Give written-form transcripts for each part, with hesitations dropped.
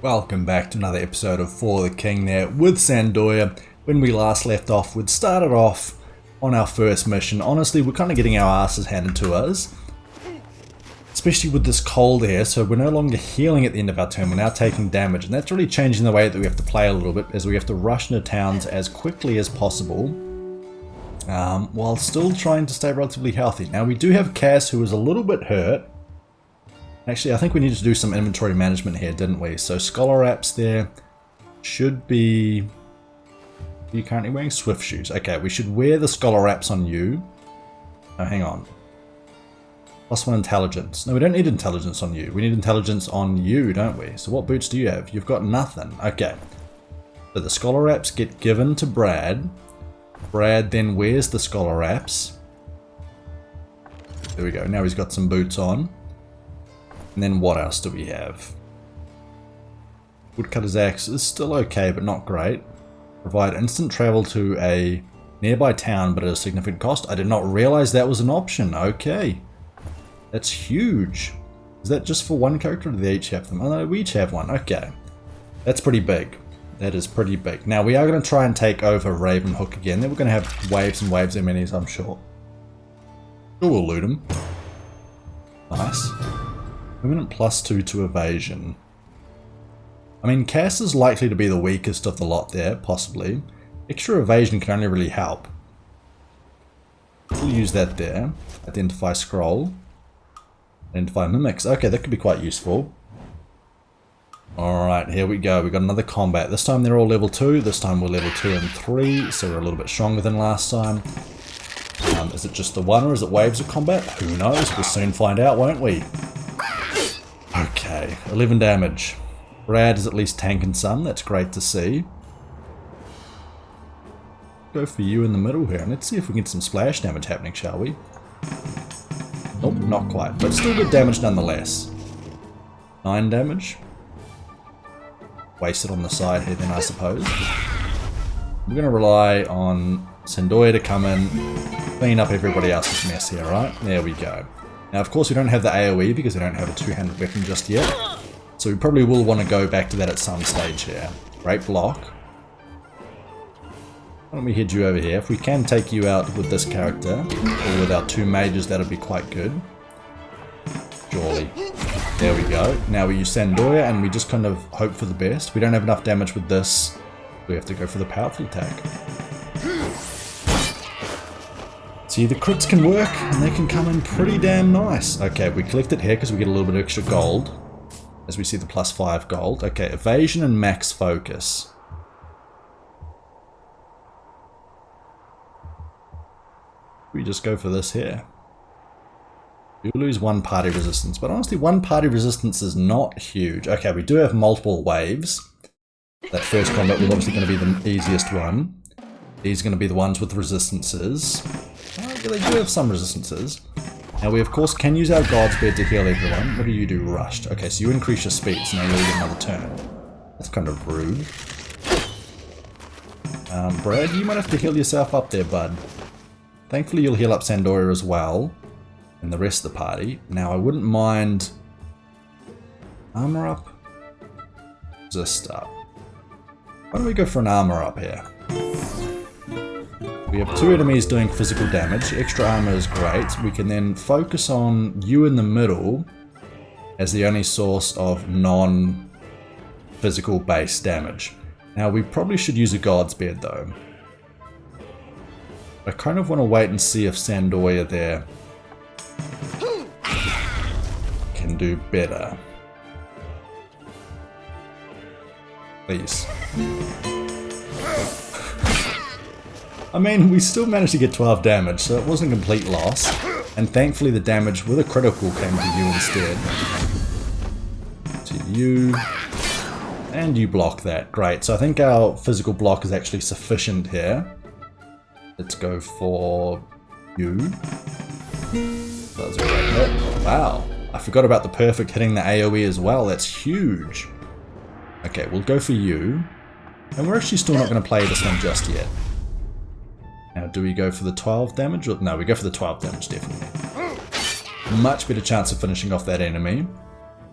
Welcome back to another episode of For the King there with Sandoya. When we last left off, we'd started off on our first mission. Honestly, we're kind of getting our asses handed to us. Especially with this cold here, so we're no longer healing at the end of our turn, we're now taking damage. And that's really changing the way that we have to play a little bit, as we have to rush into towns as quickly as possible. While still trying to stay relatively healthy. Now we do have Cass, who is a little bit hurt. Actually, I think we need to do some inventory management here, didn't we? So Scholar Apps there should be... Are you currently wearing Swift Shoes? Okay, we should wear the Scholar Apps on you. Oh, hang on. +1 intelligence. No, we don't need intelligence on you. We need intelligence on you, don't we? So what boots do you have? You've got nothing. Okay. So the Scholar Apps get given to Brad. Brad then wears the Scholar Apps. There we go. Now he's got some boots on. And then what else do we have? Woodcutter's Axe is still okay, but not great. Provide instant travel to a nearby town, but at a significant cost. I did not realize that was an option. Okay. That's huge. Is that just for one character, or do they each have them? Oh no, we each have one. Okay. That's pretty big. That is pretty big. Now, we are going to try and take over Ravenhook again. Then we're going to have waves and waves of minis, I'm sure. Sure, we'll loot them. Nice. Movement +2 to evasion. I mean, Cass is likely to be the weakest of the lot there, possibly. Extra evasion can only really help. We'll use that there. Identify scroll. Identify mimics. Okay, that could be quite useful. Alright, here we go. We got another combat. This time they're all level 2. This time we're level 2 and 3, so we're a little bit stronger than last time. Is it just the one, or is it waves of combat? Who knows? We'll soon find out, won't we? Okay, 11 damage. Brad is at least tanking some, that's great to see. Go for you in the middle here, and let's see if we can get some splash damage happening, shall we? Nope, not quite, but still good damage nonetheless. 9 damage. Wasted on the side here then, I suppose. We're going to rely on Sandoya to come in, clean up everybody else's mess here, right? There we go. Now, of course, we don't have the AoE because we don't have a two-handed weapon just yet. So we probably will want to go back to that at some stage here. Great block. Why don't we head you over here? If we can take you out with this character, or with our 2 mages, that'll be quite good. Surely. There we go. Now we use Sandoya and we just kind of hope for the best. We don't have enough damage with this. We have to go for the powerful attack. See, the crits can work, and they can come in pretty damn nice. Okay, we collect it here because we get a little bit extra gold. As we see the +5 gold. Okay, evasion and max focus. We just go for this here. You lose 1 party resistance, but honestly 1 party resistance is not huge. Okay, we do have multiple waves. That first combat was obviously going to be the easiest one. These are going to be the ones with resistances. Oh, yeah, they do have some resistances. Now we of course can use our God's Beard to heal everyone. What do you do? Rushed. Okay, so you increase your speed, so now you'll get another turn. That's kind of rude. Brad, you might have to heal yourself up there, bud. Thankfully you'll heal up Sandoya as well. And the rest of the party. Now I wouldn't mind... Armor up? Resist up. Why don't we go for an armor up here? We have 2 enemies doing physical damage. Extra armor is great. We can then focus on you in the middle as the only source of non-physical base damage. Now we probably should use a God's Beard though. I kind of want to wait and see if Sandoya there can do better. Please. I mean, we still managed to get 12 damage, so it wasn't a complete loss. And thankfully the damage with a critical came to you instead. To you. And you block that. Great. So I think our physical block is actually sufficient here. Let's go for you. That was a great hit. Wow. I forgot about the perfect hitting the AoE as well. That's huge. Okay, we'll go for you. And we're actually still not going to play this one just yet. Now, do we go for the 12 damage? Or, no, we go for the 12 damage, definitely. Much better chance of finishing off that enemy.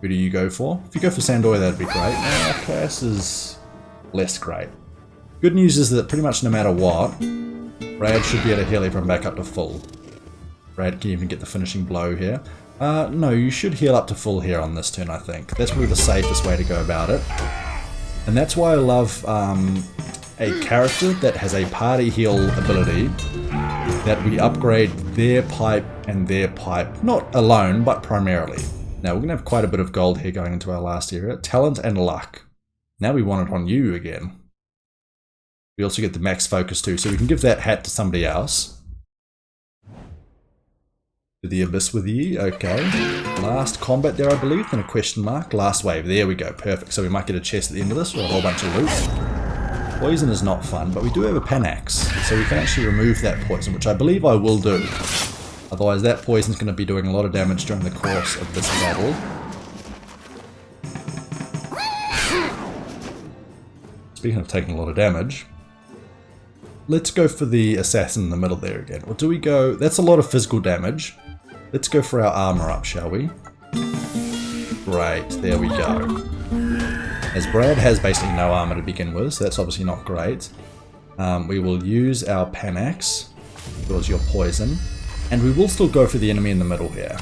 Who do you go for? If you go for Sandoy, that'd be great. Now, Class is less great. Good news is that pretty much no matter what, Brad should be able to heal everyone back up to full. Brad can even get the finishing blow here. No, you should heal up to full here on this turn, I think. That's probably the safest way to go about it. And that's why I love a character that has a party heal ability that we upgrade their pipe and their pipe, not alone, but primarily. Now we're going to have quite a bit of gold here going into our last area. Talent and luck. Now we want it on you again. We also get the max focus too, so we can give that hat to somebody else. To the abyss with you, okay. Last combat there, I believe, then a question mark. Last wave, there we go, perfect. So we might get a chest at the end of this, or a whole bunch of loot. Poison is not fun, but we do have a panax, so we can actually remove that poison, which I believe I will do. Otherwise that poison's going to be doing a lot of damage during the course of this battle. Speaking of taking a lot of damage, let's go for the assassin in the middle there again. Or do we go... That's a lot of physical damage. Let's go for our armor up, shall we? Great, there we go. As Brad has basically no armor to begin with, so that's obviously not great. We will use our panax towards your poison. And we will still go for the enemy in the middle here.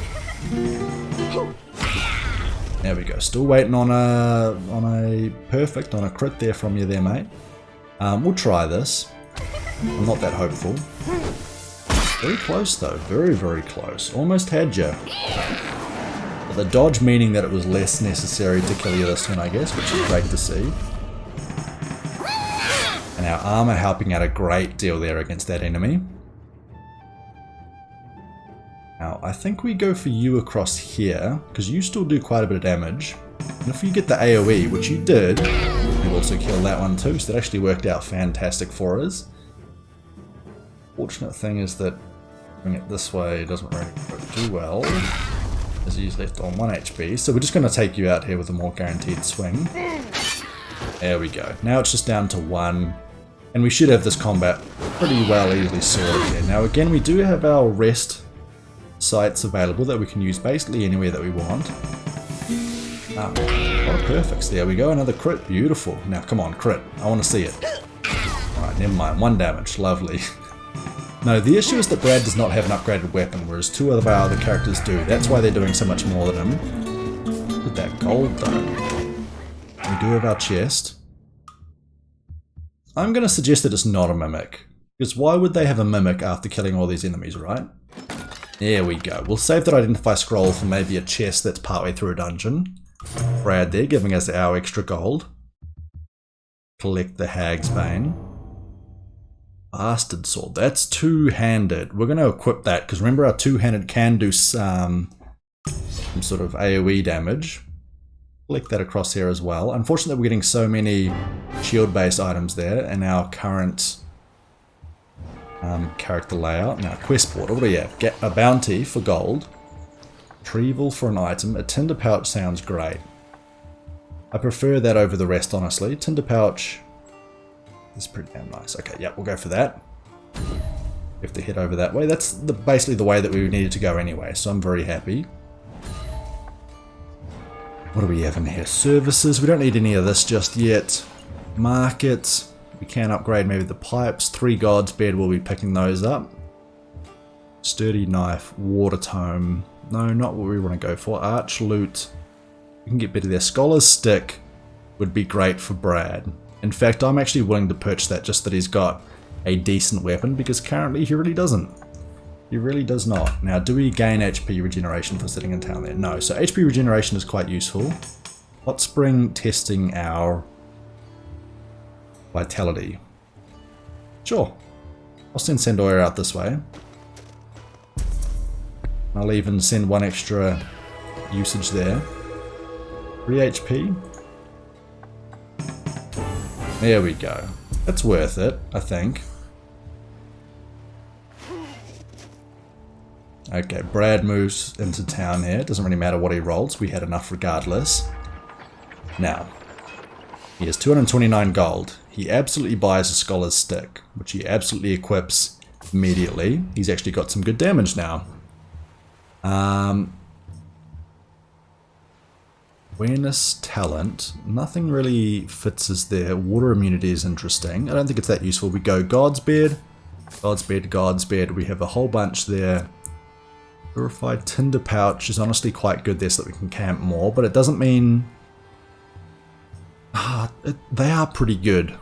There we go. Still waiting on a perfect, on a crit there from you there, mate. We'll try this. I'm not that hopeful. Very close though. Very, very close. Almost had you. But the dodge meaning that it was less necessary to kill you this turn, I guess, which is great to see. And our armor helping out a great deal there against that enemy. Now, I think we go for you across here, because you still do quite a bit of damage. And if you get the AoE, which you did, you also killed that one too, so that actually worked out fantastic for us. Fortunate thing is that doing it this way doesn't really work too well, as he's left on 1 HP. So we're just going to take you out here with a more guaranteed swing. There we go. Now it's just down to 1, and we should have this combat pretty well easily sorted here. Now again, we do have our rest sites available that we can use basically anywhere that we want. A lot of perfects. There we go, another crit. Beautiful. Now come on, crit. I want to see it. Alright, never mind. 1 damage. Lovely. No, the issue is that Brad does not have an upgraded weapon, whereas 2 of our other characters do. That's why they're doing so much more than him. Look at that gold though. We do have our chest. I'm going to suggest that it's not a mimic. Because why would they have a mimic after killing all these enemies, right? There we go. We'll save that identify scroll for maybe a chest that's partway through a dungeon. Brad there giving us our extra gold. Collect the Hag's Bane. Bastard Sword. That's two-handed. We're going to equip that because remember our two-handed can do some sort of AoE damage. Collect that across here as well. Unfortunately we're getting so many shield-based items there in our current character layout. Now, quest board, what do we have? Get a bounty for gold. Retrieval for an item. A tinder pouch sounds great. I prefer that over the rest, honestly. Tinder pouch is pretty damn nice. Okay, yeah, we'll go for that. We have to head over that way. That's basically the way that we needed to go anyway, so I'm very happy. What do we have in here? Services. We don't need any of this just yet. Market. We can upgrade maybe the pipes. 3 God's Bed, we'll be picking those up. Sturdy Knife, Water Tome. No, not what we want to go for. Arch Loot. We can get better there. Scholar's Stick would be great for Brad. In fact, I'm actually willing to purchase that just that he's got a decent weapon because currently he really doesn't. He really does not. Now, do we gain HP regeneration for sitting in town there? No. So HP regeneration is quite useful. Hot Spring testing our vitality. Sure. I'll send Sandoya out this way. I'll even send 1 extra usage there. 3 HP. There we go. That's worth it, I think. Okay, Brad moves into town here. It doesn't really matter what he rolls. We had enough regardless. Now, he has 229 gold. He absolutely buys a Scholar's Stick, which he absolutely equips immediately. He's actually got some good damage now. Awareness, talent, nothing really fits us there. Water immunity is interesting. I don't think it's that useful. We go God's Bed, God's Bed, God's Bed. We have a whole bunch there. Purified Tinder Pouch is honestly quite good there so that we can camp more, but it doesn't mean... they are pretty good.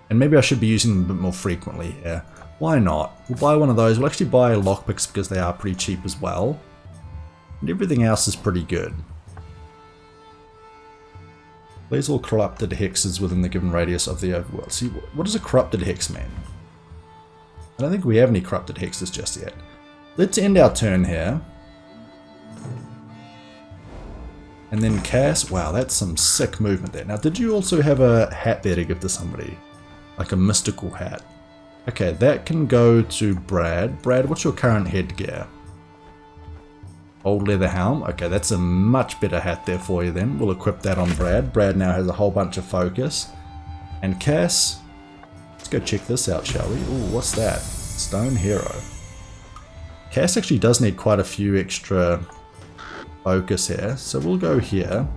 And maybe I should be using them a bit more frequently here. Why not? We'll buy one of those. We'll actually buy lockpicks because they are pretty cheap as well. And everything else is pretty good. Place all corrupted hexes within the given radius of the overworld. See, what does a corrupted hex mean? I don't think we have any corrupted hexes just yet. Let's end our turn here. And then cast. Wow, that's some sick movement there. Now, did you also have a hat there to give to somebody? Like a mystical hat. Okay, that can go to Brad. Brad, what's your current headgear? Old leather helm. Okay, that's a much better hat there for you then. We'll equip that on Brad. Brad now has a whole bunch of focus. And Cass, let's go check this out, shall we? Ooh, what's that? Stone Hero. Cass actually does need quite a few extra focus here, so we'll go here.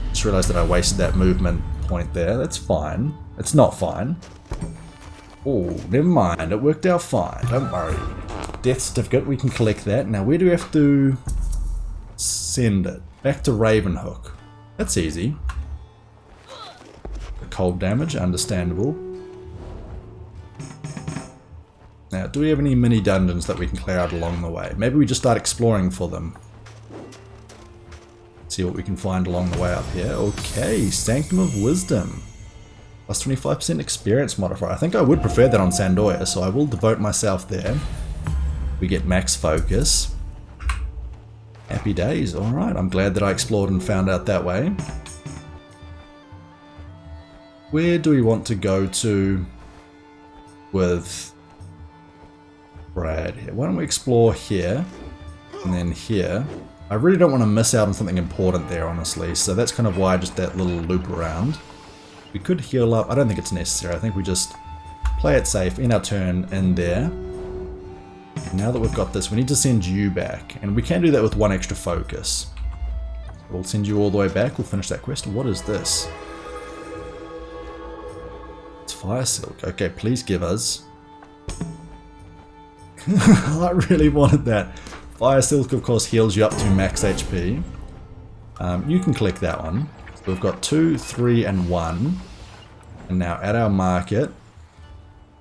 Just realized that I wasted that movement point there. That's fine. It's not fine. Oh, never mind. It worked out fine. Don't worry. Death certificate, we can collect that. Now, where do we have to send it? Back to Ravenhook. That's easy. The cold damage, understandable. Now, do we have any mini dungeons that we can clear out along the way? Maybe we just start exploring for them. See what we can find along the way up here. Okay, Sanctum of Wisdom. Plus 25% experience modifier. I think I would prefer that on Sandoya, so I will devote myself there. We get max focus. Happy days. Alright, I'm glad that I explored and found out that way. Where do we want to go to with Brad here? Why don't we explore here and then here? I really don't want to miss out on something important there, honestly, so that's kind of why I just that little loop around. We could heal up. I don't think it's necessary. I think we just play it safe, in our turn, in there. Now that we've got this, we need to send you back, and we can do that with one extra focus. We'll send you all the way back. We'll finish that quest. What is this? It's Fire Silk. Okay, please give us. I really wanted that. Fire Silk, of course, heals you up to max HP. You can click that one. So we've got 2, 3, and 1. And now at our market,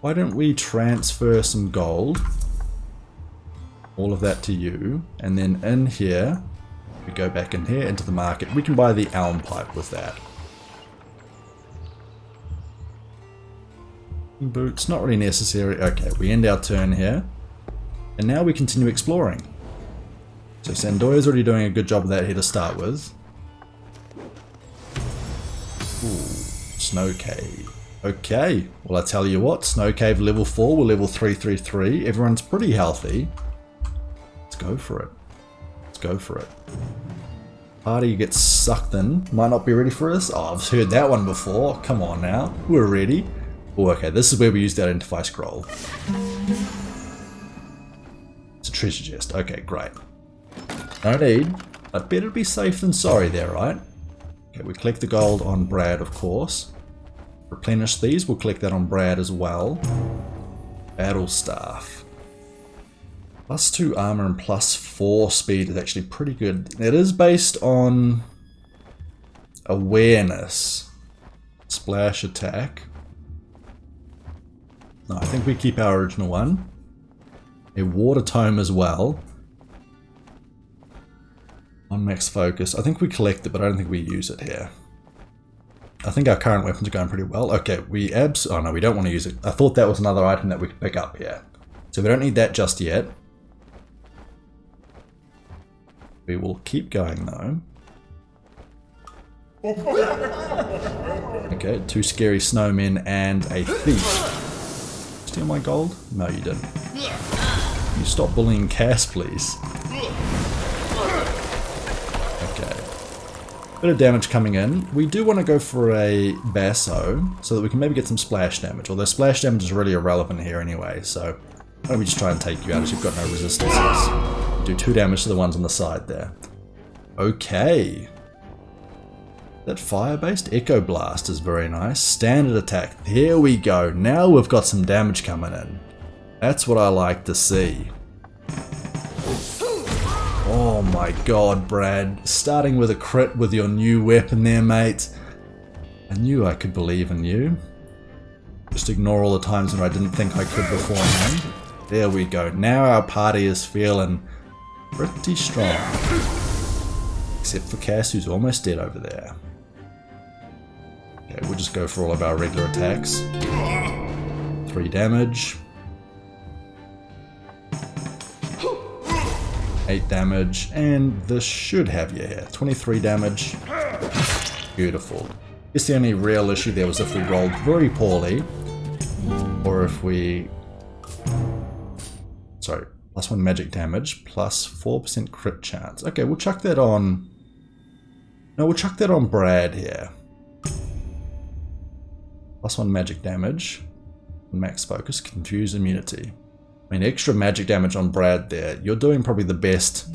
why don't we transfer some gold? All of that to you. And then in here, we go back in here into the market. We can buy the elm pipe with that. Boots, not really necessary. Okay, we end our turn here. And now we continue exploring. So Sandoya's already doing a good job of that here to start with. Ooh, Snow Cave. Okay, well I tell you what, Snow Cave level 4, we're level 333. Everyone's pretty healthy. Let's go for it. Let's go for it. Party gets sucked in. Might not be ready for us. Oh, I've heard that one before. Come on now. We're ready. Oh, okay, this is where we use the Identify Scroll. It's a treasure chest. Okay, great. No need. But better be safe than sorry there, right? Okay, we collect the gold on Brad, of course. Replenish these. We'll collect that on Brad as well. Battle Staff. Plus 2 armor and plus 4 speed is actually pretty good. It is based on awareness. Splash attack. No, I think we keep our original one. A water tome as well. On max focus. I think we collect it, but I don't think we use it here. I think our current weapons are going pretty well. Okay, oh no, we don't want to use it. I thought that was another item that we could pick up here. So we don't need that just yet. We will keep going though. Okay, 2 scary snowmen and a thief. Steal my gold? No, you didn't. Can you stop bullying Cass, please? Okay. Bit of damage coming in. We do want to go for a Basso so that we can maybe get some splash damage. Although splash damage is really irrelevant here anyway, so why don't we just try and take you out as you've got no resistances. Do 2 damage to the ones on the side there. Okay. That fire-based Echo Blast is very nice. Standard attack. Here we go. Now we've got some damage coming in. That's what I like to see. Oh my god, Brad. Starting with a crit with your new weapon there, mate. I knew I could believe in you. Just ignore all the times when I didn't think I could beforehand. There we go. Now our party is feeling pretty strong. Except for Cass, who's almost dead over there. Okay, we'll just go for all of our regular attacks. 3 damage. 8 damage, and this should have you here. 23 damage. Beautiful. I guess the only real issue there was if we rolled very poorly, or if we... Sorry, +1 magic damage, plus 4% crit chance. Okay, we'll chuck that on... No, we'll chuck that on Brad here. +1 magic damage, max focus, confuse immunity. I mean, extra magic damage on Brad there. You're doing probably the best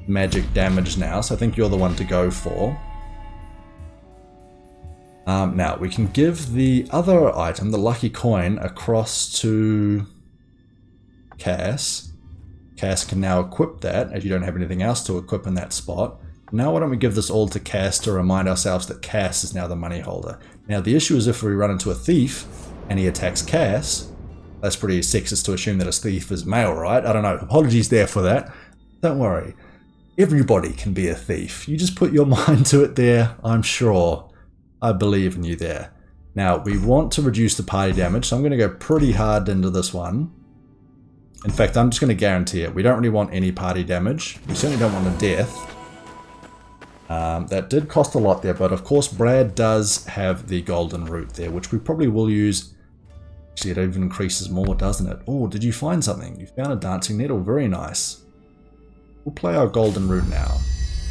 magic damage now, so I think you're the one to go for. Now, we can give the other item, the lucky coin, across to Cass. Cass can now equip that, as you don't have anything else to equip in that spot. Now why don't we give this all to Cass to remind ourselves that Cass is now the money holder. Now the issue is if we run into a thief and he attacks Cass, that's pretty sexist to assume that a thief is male, right? I don't know. Apologies there for that. Don't worry. Everybody can be a thief. You just put your mind to it there, I'm sure. I believe in you there. Now, we want to reduce the party damage, so I'm going to go pretty hard into this one. In fact, I'm just going to guarantee it. We don't really want any party damage. We certainly don't want a death. That did cost a lot there, but of course Brad does have the golden root there, which we probably will use. Actually, it even increases more, doesn't it? Oh, did you find something? You found a dancing nettle. Very nice. We'll play our golden root now.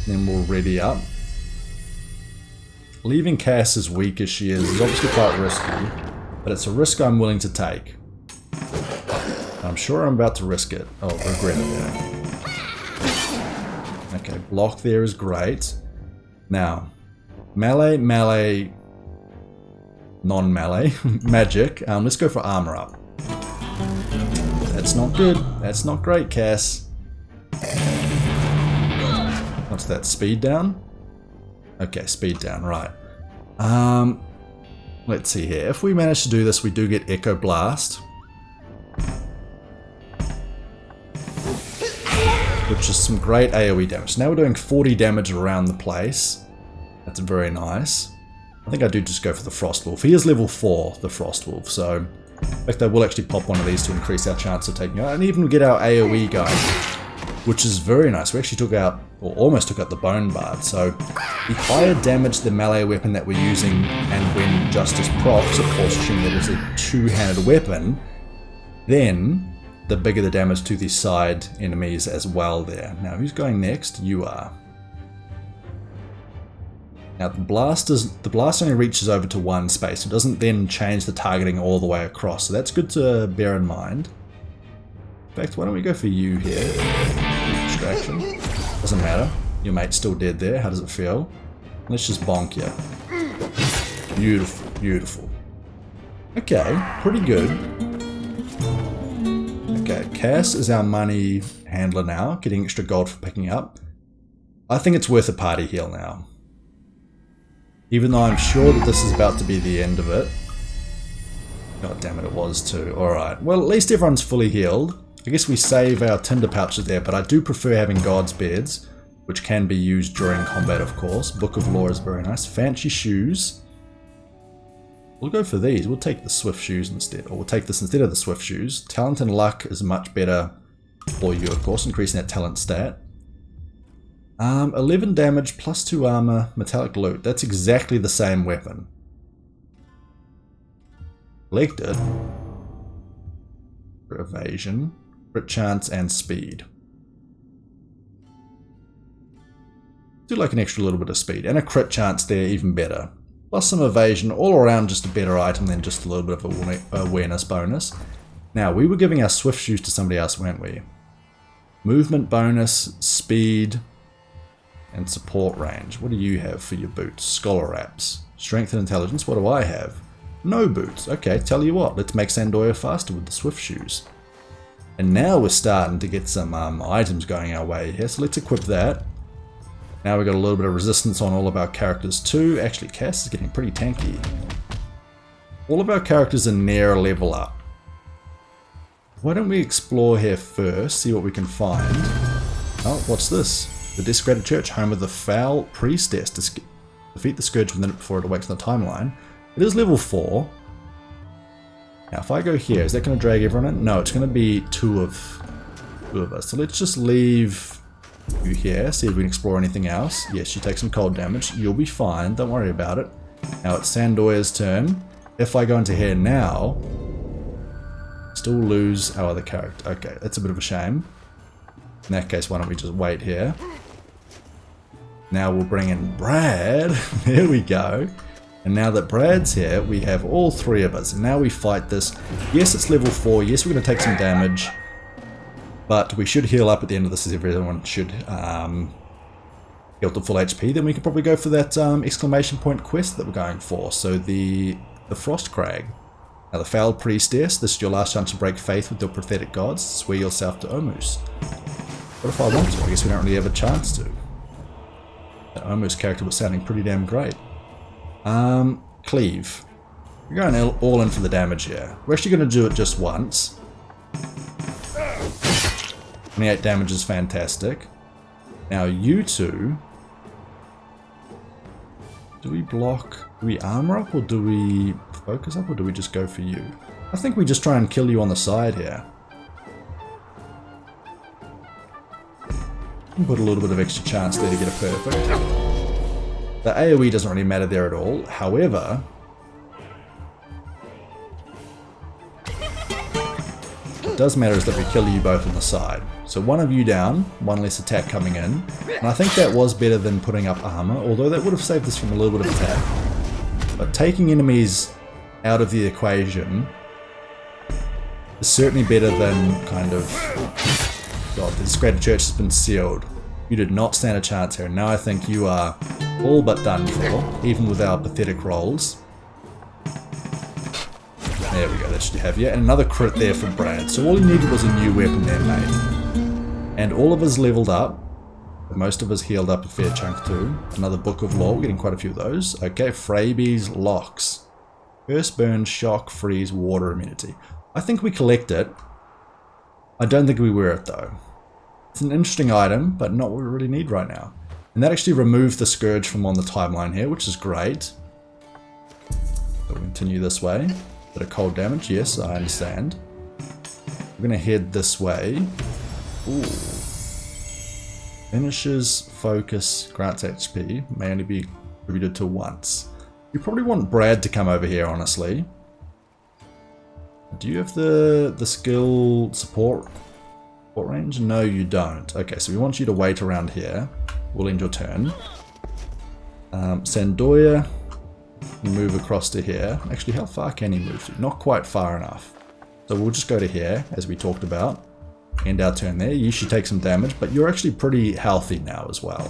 Then we'll ready up. Leaving Cass as weak as she is obviously quite risky, but it's a risk I'm willing to take. I'm sure I'm about to risk it. Oh, regret it there. Okay, block there is great. Now, melee, non-melee, magic. Let's go for armor up. That's not good. That's not great, Cass. What's that, speed down? Okay, speed down, right. Let's see here. If we manage to do this, we do get Echo Blast. Which is some great AoE damage. Now we're doing 40 damage around the place. That's very nice. I think I do just go for the Frost Wolf. He is level 4, the Frost Wolf, so... In fact, I will actually pop one of these to increase our chance of taking out, and even get our AoE going, which is very nice. We actually took out, or almost took out the Bone Bard, so the higher damage the melee weapon that we're using, and when Justice procs, of course, assuming that it's a two-handed weapon, then the bigger the damage to the side enemies as well there. Now, who's going next? You are. Now, the blast only reaches over to one space. It doesn't then change the targeting all the way across, so that's good to bear in mind. In fact, why don't we go for you here? Distraction. Doesn't matter. Your mate's still dead there. How does it feel? Let's just bonk you. Beautiful, beautiful. Okay, pretty good. Okay, Cass is our money handler now, getting extra gold for picking up. I think it's worth a party heal now. Even though I'm sure that this is about to be the end of it. God damn it, it was too. Alright, well at least everyone's fully healed. I guess we save our tinder pouches there, but I do prefer having God's Beds, which can be used during combat of course. Book of Law is very nice. Fancy Shoes. We'll go for these. We'll take the Swift Shoes instead, or we'll take this instead of the Swift Shoes. Talent and Luck is much better for you of course, increasing that talent stat. 11 damage, plus 2 armor, metallic loot. That's exactly the same weapon. Collected. For evasion, crit chance, and speed. Do like an extra little bit of speed, and a crit chance there, even better. Plus some evasion, all around just a better item than just a little bit of a awareness bonus. Now, we were giving our Swift Shoes to somebody else, weren't we? Movement bonus, speed... And support range. What do you have for your boots? Scholar wraps. Strength and intelligence. What do I have? No boots. Okay, tell you what. Let's make Sandoya faster with the swift shoes. And now we're starting to get some items going our way here. So let's equip that. Now we've got a little bit of resistance on all of our characters too. Actually, Cass is getting pretty tanky. All of our characters are near a level up. Why don't we explore here first, see what we can find. Oh, what's this? The Desecrated Church, home of the Foul Priestess. Defeat the Scourge within it before it awakens on the timeline. It is level 4. Now if I go here, is that going to drag everyone in? No, it's going to be two of us. So let's just leave you here, see if we can explore anything else. Yes, you take some cold damage. You'll be fine, don't worry about it. Now it's Sandoya's turn. If I go into here now, still lose our other character. Okay, that's a bit of a shame. In that case, why don't we just wait here? Now we'll bring in Brad. There we go. And now that Brad's here, we have all three of us. And now we fight this. Yes, it's level 4. Yes, we're going to take some damage. But we should heal up at the end of this, as everyone should heal to full HP. Then we can probably go for that exclamation point quest that we're going for. So the Frost Crag. Now the Foul Priestess. This is your last chance to break faith with your prophetic gods. Swear yourself to Omus. What if I want to? I guess we don't really have a chance to. That Omus character was sounding pretty damn great. Cleave. We're going all in for the damage here. We're actually going to do it just once. 28 damage is fantastic. Now you two... Do we block... Do we armor up or do we focus up or do we just go for you? I think we just try and kill you on the side here. Put a little bit of extra chance there to get a perfect. The AoE doesn't really matter there at all. However, what does matter is that we kill you both on the side. So one of you down, one less attack coming in. And I think that was better than putting up armor, although that would have saved us from a little bit of attack. But taking enemies out of the equation is certainly better than kind of... God, the Desecrated Church has been sealed. You did not stand a chance here. Now I think you are all but done for, even with our pathetic rolls. There we go, that should have you. And another crit there for Brad. So all he needed was a new weapon there, mate. And all of us leveled up. Most of us healed up a fair chunk too. Another Book of Law, we're getting quite a few of those. Okay, Freebies, Locks. Burst, Burn, Shock, Freeze, Water Immunity. I think we collect it. I don't think we wear it though. It's an interesting item, but not what we really need right now. And that actually removed the Scourge from on the timeline here, which is great. So we'll continue this way. Bit of cold damage, yes, I understand. We're gonna head this way. Ooh. Finishes, focus, grants HP, may only be attributed to once. You probably want Brad to come over here, honestly. Do you have the skill support range? No, you don't. Okay, so we want you to wait around here. We'll end your turn. Sandoya, move across to here. Actually, how far can he move to? Not quite far enough. So we'll just go to here, as we talked about. End our turn there. You should take some damage, but you're actually pretty healthy now as well.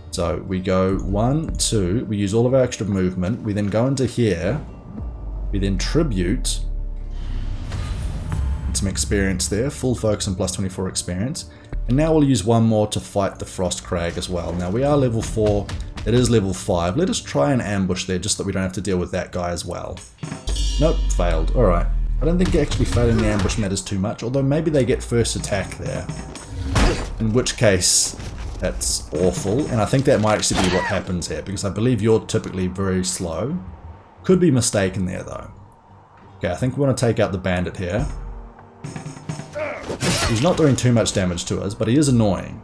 So we go 1, 2. We use all of our extra movement. We then go into here. We then tribute some experience there, full focus and plus 24 experience. And now we'll use one more to fight the Frost Crag as well. Now we are level 4, it is level 5. Let us try and ambush there just so that we don't have to deal with that guy as well. Nope, failed. Alright. I don't think actually failing the ambush matters too much, although maybe they get first attack there. In which case, that's awful. And I think that might actually be what happens here, because I believe you're typically very slow. Could be mistaken there though. Okay, I think we want to take out the bandit here. He's not doing too much damage to us, but he is annoying.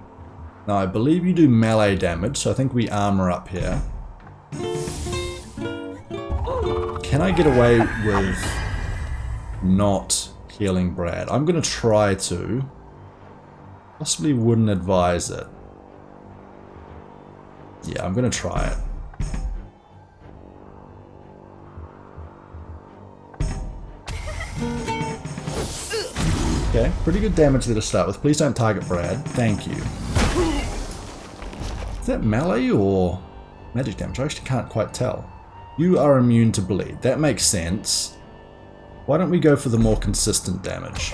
Now I believe you do melee damage, so I think we armor up here. Can I get away with not healing Brad? I'm going to try to. Possibly wouldn't advise it. Yeah, I'm going to try it. Okay, pretty good damage there to start with. Please don't target Brad. Thank you. that melee or magic damage? I actually can't quite tell. You are immune to bleed. That makes sense. Why don't we go for the more consistent damage?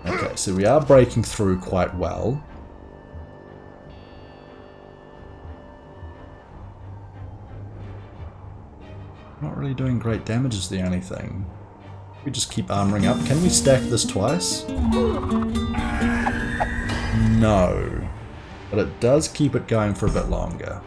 Okay, so we are breaking through quite well. Not really doing great damage is the only thing. We just keep armoring up. Can we stack this twice? No. But it does keep it going for a bit longer.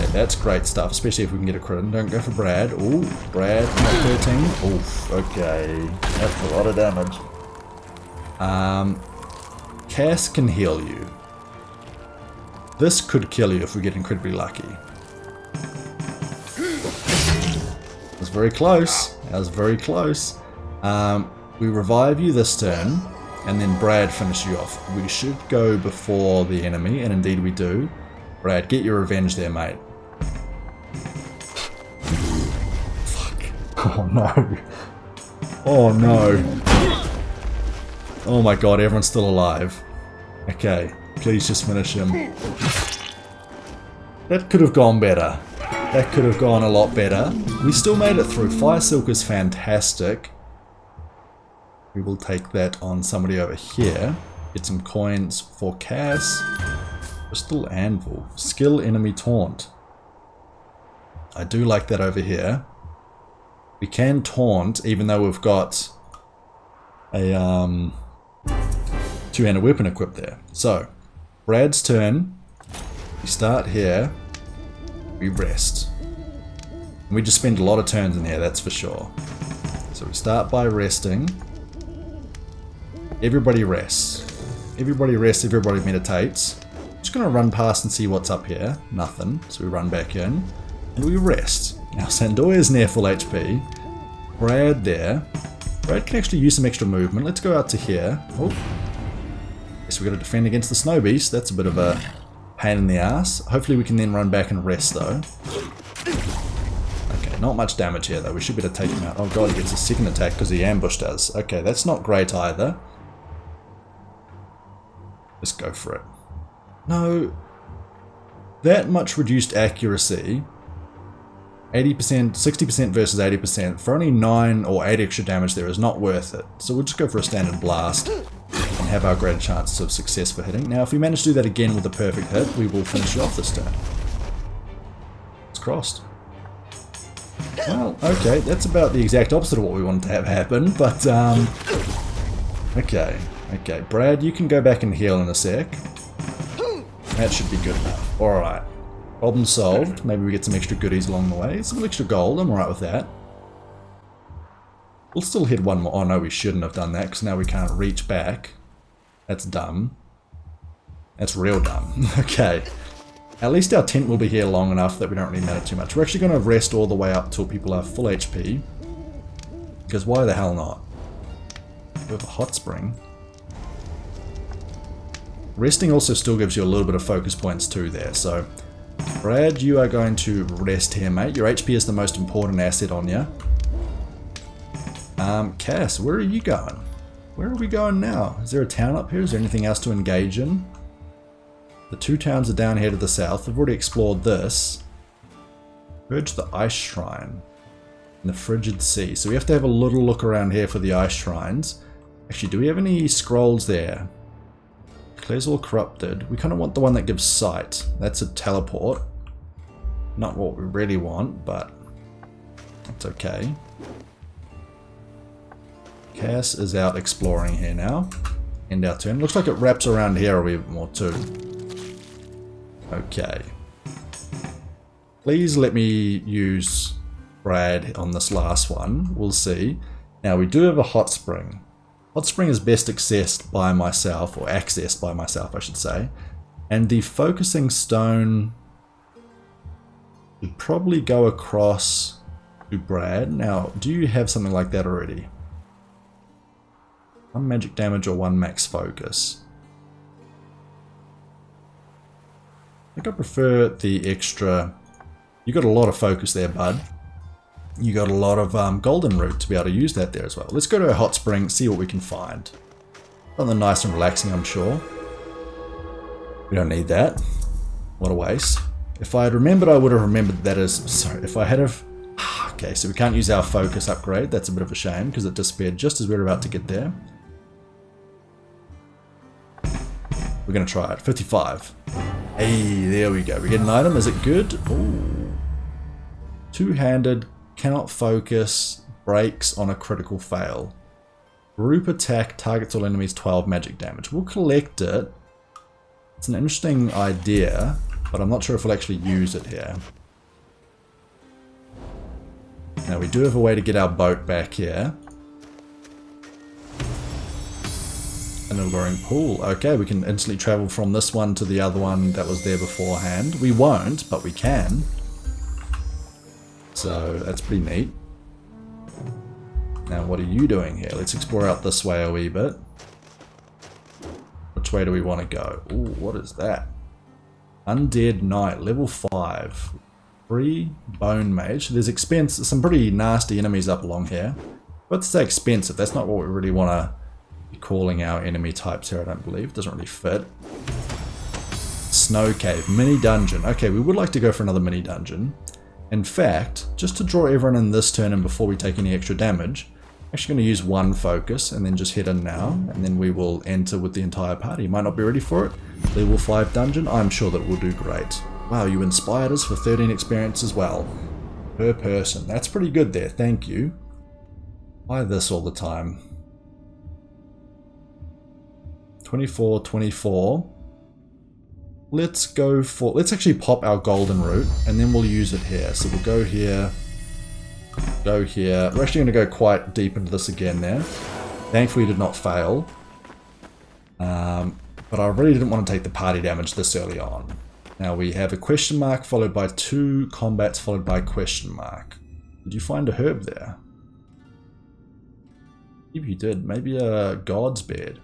Yeah, that's great stuff, especially if we can get a crit. And don't go for Brad. Ooh, Brad, not 13. Oof, okay. That's a lot of damage. Cass can heal you. This could kill you if we get incredibly lucky. That's very close. That was very close. We revive you this turn, and then Brad finishes you off. We should go before the enemy, and indeed we do. Brad, get your revenge there, mate. Fuck. Oh no. Oh no. Oh my god, everyone's still alive. Okay, please just finish him. That could have gone better. That could have gone a lot better. We still made it through. Fire Silk is fantastic. We will take that on somebody over here. Get some coins for Cass. Crystal Anvil. Skill Enemy Taunt. I do like that over here. We can taunt even though we've got a two-handed weapon equipped there. So, Brad's turn. We start here. We rest. And we just spend a lot of turns in here, that's for sure. So we start by resting. Everybody rests. Everybody rests, everybody meditates. Just gonna run past and see what's up here. Nothing. So we run back in. And we rest. Now Sandoya's near full HP. Brad there. Brad can actually use some extra movement. Let's go out to here. Oh. Guess we gotta defend against the snow beast. That's a bit of a pain in the ass. Hopefully we can then run back and rest though. Okay, not much damage here though. We should be able to take him out. Oh god, he gets a second attack because he ambushed us. Okay, that's not great either. Let's go for it. No. That much reduced accuracy. 80%, 60% versus 80%. For only 9 or 8 extra damage there is not worth it. So we'll just go for a standard blast and have our greater chances of success for hitting. Now if we manage to do that again with a perfect hit, we will finish you off this turn. It's crossed. Well, okay, that's about the exact opposite of what we wanted to have happen, but okay. Okay, Brad, you can go back and heal in a sec. That should be good enough. Alright. Problem solved. Maybe we get some extra goodies along the way. Some extra gold, I'm alright with that. We'll still hit one more. Oh no, we shouldn't have done that, because now we can't reach back. That's dumb. That's real dumb. Okay. At least our tent will be here long enough that we don't really matter too much. We're actually going to rest all the way up till people have full HP. Because why the hell not? We have a hot spring. Resting also still gives you a little bit of focus points too there, so Brad, you are going to rest here, mate. Your HP is the most important asset on you. Cass, where are you going? Where are we going now? Is there a town up here? Is there anything else to engage in? The 2 towns are down here to the south. We've already explored this. Purge the Ice Shrine in the Frigid Sea. So we have to have a little look around here for the Ice Shrines. Actually, do we have any scrolls there? Declares all corrupted. We kind of want the one that gives sight. That's a teleport. Not what we really want, but that's okay. Cass is out exploring here now. End our turn. Looks like it wraps around here a wee bit more too. Okay. Please let me use Brad on this last one. We'll see. Now we do have a hot spring. Hot spring is best accessed by myself, or accessed by myself I should say. And the focusing stone should probably go across to Brad. Now, do you have something like that already? 1 magic damage or 1 max focus? I think I prefer the extra. You got a lot of focus there, bud. You got a lot of golden root to be able to use that there as well. Let's go to a hot spring, see what we can find. Something nice and relaxing, I'm sure. We don't need that. What a waste. If I had remembered, I would have remembered that as... Sorry, if I had have... Okay, so we can't use our focus upgrade. That's a bit of a shame because it disappeared just as we were about to get there. We're going to try it. 55. Hey, there we go. We get an item. Is it good? Ooh. Two-handed, cannot focus, breaks on a critical fail. Group attack, targets all enemies 12 magic damage. We'll collect it. It's an interesting idea, but I'm not sure if we'll actually use it here. Now we do have a way to get our boat back here. An alluring pool. Okay, we can instantly travel from this one to the other one that was there beforehand. We won't, but we can. So that's pretty neat. Now what are you doing here? Let's explore out this way a wee bit. Which way do we want to go? Ooh, what is that? Undead Knight, level 5. Free Bone Mage. There's some pretty nasty enemies up along here. But to say expensive, that's not what we really want to be calling our enemy types here, I don't believe. It doesn't really fit. Snow Cave, mini dungeon. Okay, we would like to go for another mini dungeon. In fact, just to draw everyone in this turn and before we take any extra damage, I'm actually going to use one focus and then just head in now, and then we will enter with the entire party. Might not be ready for it. Level 5 dungeon, I'm sure that we'll do great. Wow, you inspired us for 13 experience as well. Per person. That's pretty good there, thank you. Why this all the time? 24, 24. Let's actually pop our golden root, and then we'll use it here. So we'll go here, go here. We're actually going to go quite deep into this again there. Thankfully did not fail. But I really didn't want to take the party damage this early on. Now we have a question mark followed by 2 combats followed by question mark. Did you find a herb there? If you did, maybe a god's bed.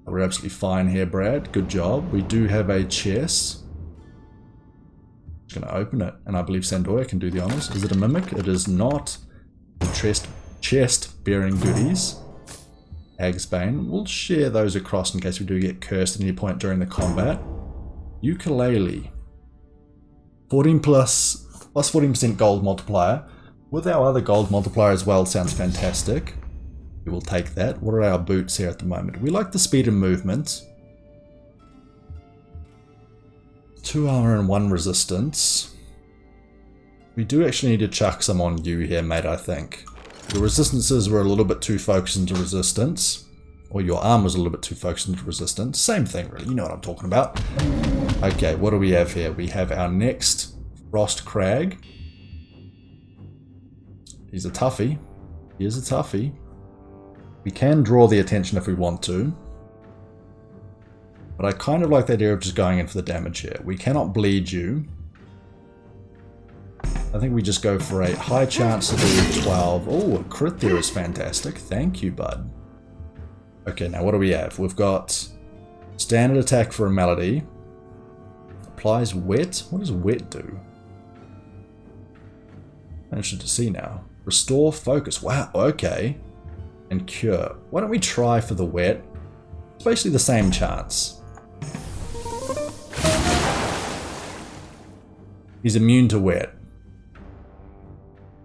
We're absolutely fine here, Brad. Good job. We do have a chest. Just going to open it, and I believe Sandoya can do the honors. Is it a mimic? It is not. Chest bearing goodies. Agsbane. We'll share those across in case we do get cursed at any point during the combat. Ukulele. 14 plus 14% gold multiplier. With our other gold multiplier as well, sounds fantastic. We will take that. What are our boots here at the moment? We like the speed and movement. 2 armor and 1 resistance. We do actually need to chuck some on you here, mate, I think. Your resistances were a little bit too focused into resistance. Or your arm was a little bit too focused into resistance. Same thing, really. You know what I'm talking about. Okay, what do we have here? We have our next Frost Crag. He's a toughie. He is a toughie. We can draw the attention if we want to. But I kind of like the idea of just going in for the damage here. We cannot bleed you. I think we just go for a high chance to do 12. Oh, a crit there is fantastic. Thank you, bud. Okay, now what do we have? We've got standard attack for a melody. Applies wet. What does wet do? I'm interested to see now. Restore focus. Wow, okay. And cure. Why don't we try for the wet? It's basically the same chance. He's immune to wet.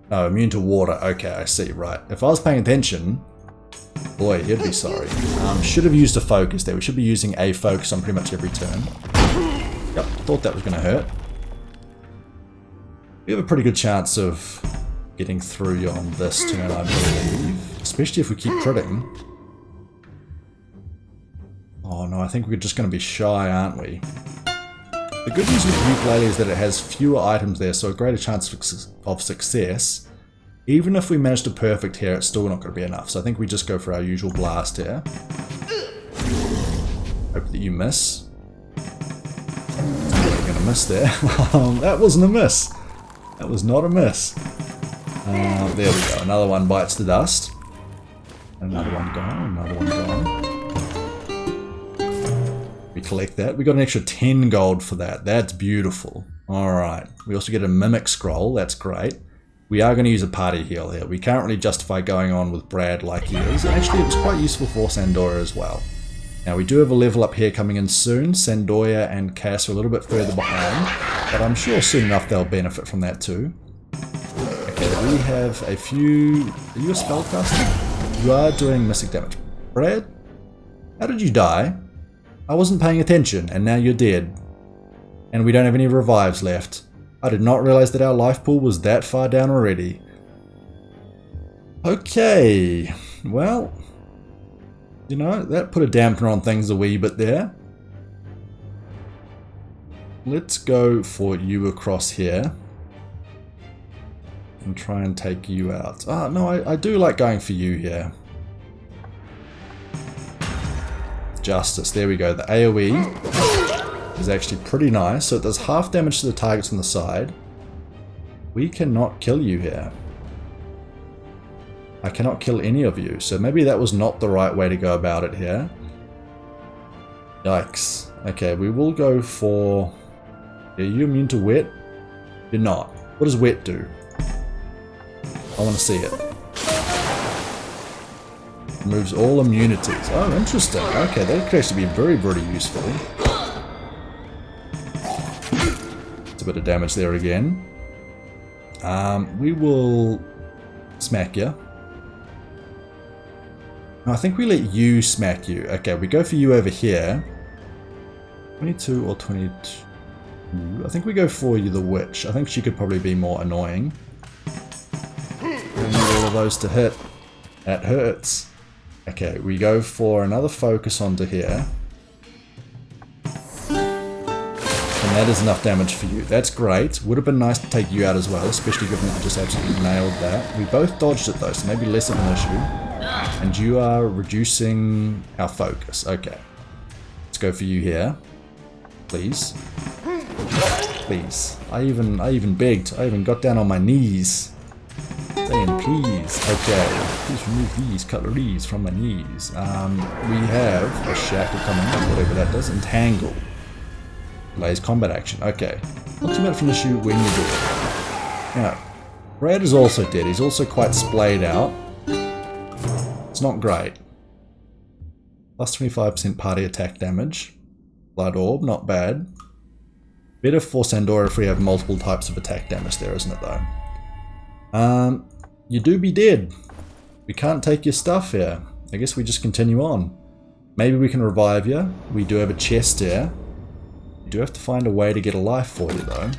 Oh, immune to water. Okay, I see, right. If I was paying attention, boy, he'd be sorry. Should have used a focus there. We should be using a focus on pretty much every turn. Yep, thought that was going to hurt. We have a pretty good chance of getting through on this turn, I believe. Especially if we keep critting. Oh no, I think we're just going to be shy, aren't we? The good news with the ukulele is that it has fewer items there, so a greater chance of success. Even if we manage to perfect here, it's still not going to be enough. So I think we just go for our usual blast here. Hope that you miss. We're going to miss there. That wasn't a miss. That was not a miss. There we go. Another one bites the dust. Another one gone. Another one gone. We collect that. We got an extra 10 gold for that. That's beautiful. Alright. We also get a mimic scroll. That's great. we are going to use a party heal here. We can't really justify going on with Brad like he is. And actually, it was quite useful for Sandoya as well. Now, we do have a level up here coming in soon. Sandoya and Cass are a little bit further behind, but I'm sure soon enough they'll benefit from that too. Okay, we have a few... Are you a spellcaster? You are doing mystic damage. Brad? How did you die? I wasn't paying attention, and now you're dead. And we don't have any revives left. I did not realize that our life pool was that far down already. Okay, well, you know, that put a dampener on things a wee bit there. Let's go for you across here. And try and take you out. Ah, no, I do like going for you here. Justice, there we go. The AoE is actually pretty nice. So it does half damage to the targets on the side. We cannot kill you here. I cannot kill any of you. So maybe that was not the right way to go about it here. Yikes. Okay, we will go for... Are you immune to wet? You're not. What does wet do? I want to see it. Removes all immunities. Oh, interesting. Okay, that could actually be very, very useful. It's a bit of damage there again. We will smack you. No, I think we let you smack you. Okay, we go for you over here. 22 or 22. I think we go for you, the witch. I think she could probably be more annoying. All of those to hit. That hurts. Okay, we go for another focus onto here. And that is enough damage for you. That's great. Would have been nice to take you out as well, especially given that you just absolutely nailed that. We both dodged it though, so maybe less of an issue. And you are reducing our focus. Okay. Let's go for you here. Please. Please. I even begged. I even got down on my knees. Saying please. Okay. Please remove these cutleries from my knees. We have a shackle coming up, whatever that does. Entangle. Delays combat action. Okay. Not too much of an issue when you do it. Now, Brad is also dead. He's also quite splayed out. It's not great. Plus 25% party attack damage. Blood orb, not bad. Better for Sandoya if we have multiple types of attack damage there, isn't it though? You do be dead. We can't take your stuff here. I guess we just continue on. Maybe we can revive you. We do have a chest here. We do have to find a way to get a life for you though.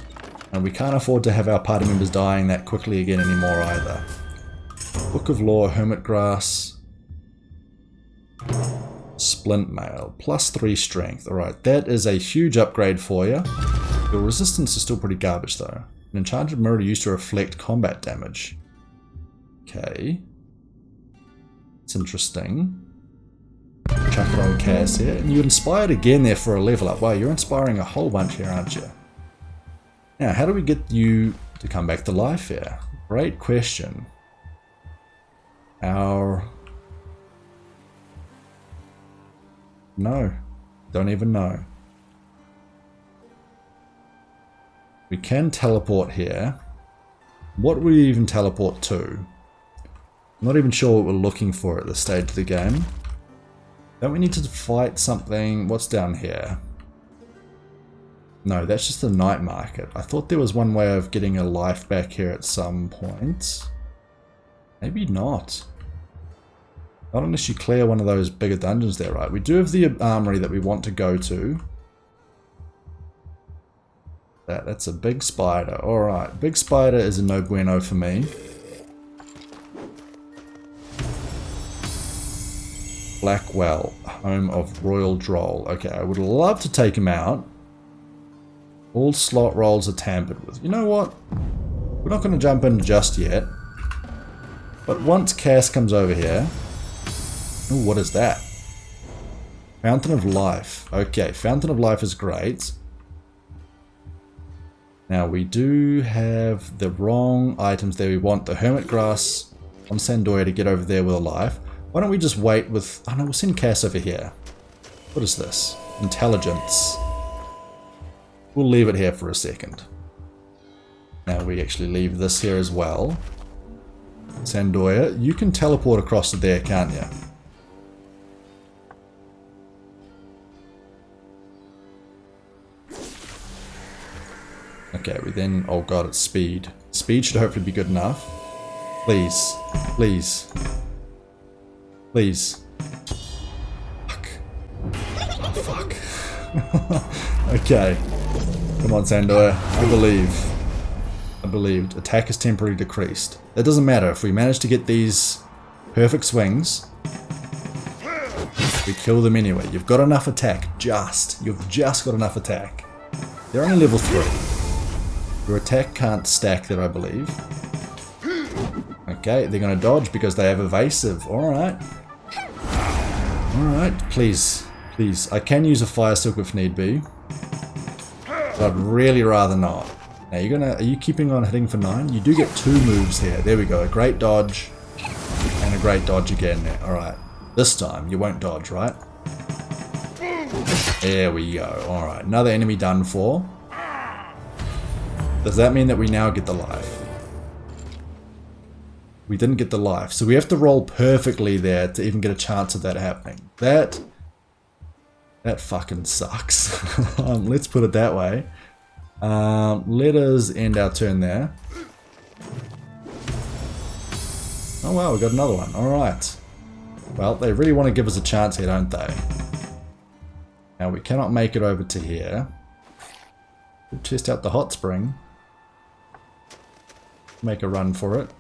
And we can't afford to have our party members dying that quickly again anymore either. Book of Lore, Hermit Grass. Splint Mail. Plus 3 strength. Alright, that is a huge upgrade for you. Your resistance is still pretty garbage though. An enchanted mirror used to reflect combat damage. Okay. It's interesting. Chuck it on Cass here. And you inspired again there for a level up. Wow, you're inspiring a whole bunch here, aren't you? Now, how do we get you to come back to life here? Great question. No. Don't even know. We can teleport here. What would we even teleport to? I'm not even sure what we're looking for at this stage of the game. Don't we need to fight something? What's down here? No, that's just the night market. I thought there was one way of getting a life back here at some point. Maybe not. Not unless you clear one of those bigger dungeons there, right? We do have the armory that we want to go to. That's a big spider. Alright, big spider is a no bueno for me. Blackwell, home of Royal Droll. Okay, I would love to take him out. All slot rolls are tampered with. You know what? We're not going to jump in just yet. But once Cass comes over here... Ooh, what is that? Fountain of Life. Okay, Fountain of Life is great. Now we do have the wrong items there. We want the Hermit Grass on Sandoya to get over there with a life. Why don't we just wait with... Oh no, we'll send Cass over here. What is this? Intelligence. We'll leave it here for a second. Now we actually leave this here as well. Sandoya, you can teleport across to there, can't you? Okay, we then... Oh god, it's speed. Speed should hopefully be good enough. Please. Please. Please. Fuck. Oh, fuck. Okay. Come on, Sandoya. I believe. I believed. Attack is temporarily decreased. That doesn't matter. If we manage to get these perfect swings, we kill them anyway. You've got enough attack. You've just got enough attack. They're only level 3. Your attack can't stack there, I believe. Okay, they're going to dodge because they have evasive. Alright. Alright, please. Please. I can use a fire silk if need be. But I'd really rather not. Now are you keeping on hitting for 9? You do get 2 moves here. There we go. A great dodge. And a great dodge again there. Alright. This time you won't dodge, right? There we go. Alright. Another enemy done for. Does that mean that we now get the life? We didn't get the life. So we have to roll perfectly there to even get a chance of that happening. That fucking sucks. Let's put it that way. Let us end our turn there. Oh wow, we got another one. Alright. Well, they really want to give us a chance here, don't they? Now we cannot make it over to here. We'll test out the hot spring. Make a run for it.